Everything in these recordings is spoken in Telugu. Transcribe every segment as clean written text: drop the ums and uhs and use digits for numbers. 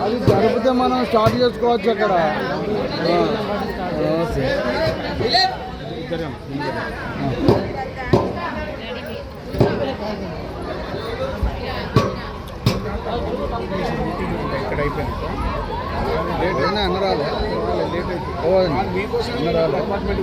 అది జరిపితే మనం స్టార్ట్ చేసుకోవచ్చు అక్కడ. ఇక్కడ అయిపోయింది అన్న రాలే మీకోసం అపార్ట్మెంట్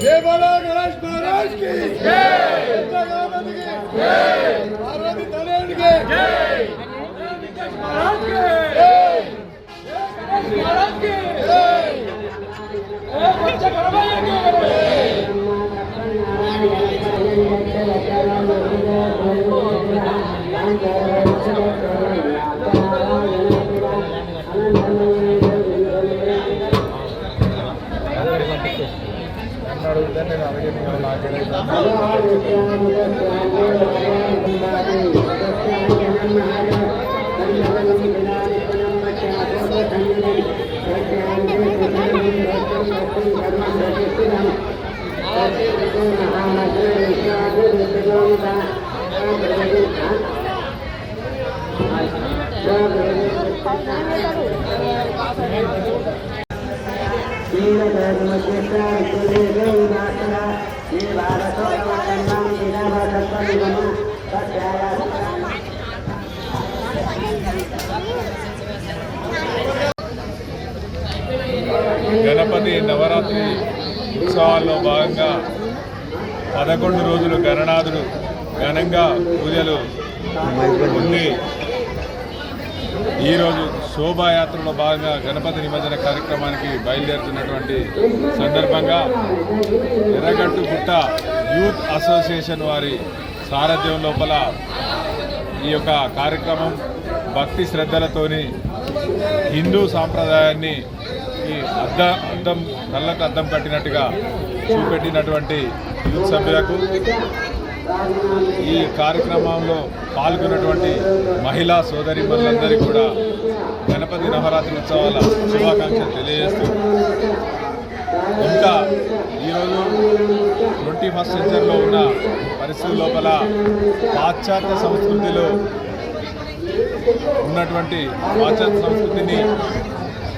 जय बोलो गणेश महाराज की जय, गणपति की जय, पार्वती तनय की जय, गणेश महाराज की जय, गणेश महाराज की जय, बच्चा करवाया की గణపతి నవరాత్రి ఉత్సవాల్లో భాగంగా 11 రోజులు గణనాథుడు ఘనంగా పూజలు ఉంది. ఈరోజు శోభాయాత్రలో భాగంగా గణపతి నిమజ్జన కార్యక్రమానికి బయలుదేరుతున్నటువంటి సందర్భంగా ఎర్రగట్టుగుట్ట యూత్ అసోసియేషన్ వారి సారథ్యం లోపల ఈ యొక్క కార్యక్రమం భక్తి శ్రద్ధలతోని హిందూ సాంప్రదాయాన్ని ఈ అద్దం కళ్ళకు అద్దం కట్టినట్టుగా చూపెట్టినటువంటి యూత్ సభ్యులకు, ఈ కార్యక్రమంలో పాల్గొన్నటువంటి మహిళా సోదరీమణులందరికీ కూడా గణపతి నవరాత్రి ఉత్సవాల శుభాకాంక్షలు తెలియజేస్తూ, ఇంకా ఈరోజు 21st సెంచరీలో ఉన్న పరిస్థితుల లోపల పాశ్చాత్య సంస్కృతిలో ఉన్నటువంటి పాశ్చాత్య సంస్కృతిని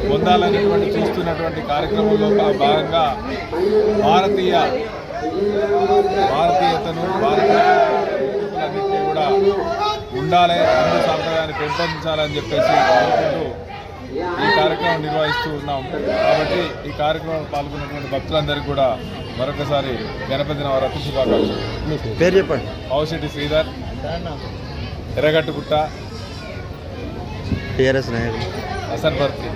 పొందాలనేటువంటి చూస్తున్నటువంటి కార్యక్రమంలో భాగంగా భారతీయతను భారతీయులన్నింటినీ కూడా ఉండాలి, హిందూ సాంప్రదాయాన్ని పెంపొందించాలని చెప్పేసి కోరుకుంటూ ఈ కార్యక్రమం నిర్వహిస్తూ ఉన్నాం. కాబట్టి ఈ కార్యక్రమంలో పాల్గొన్నటువంటి భక్తులందరికీ కూడా మరొకసారి గణపతి నవరాత్రి శుభాకాంక్షలు. పేరు చెప్పండి. పౌసిటి శ్రీధర్, ఎర్రగట్టుగుట్ట, టీఆర్ఎస్ నాయకులు, హసన్ బర్తి.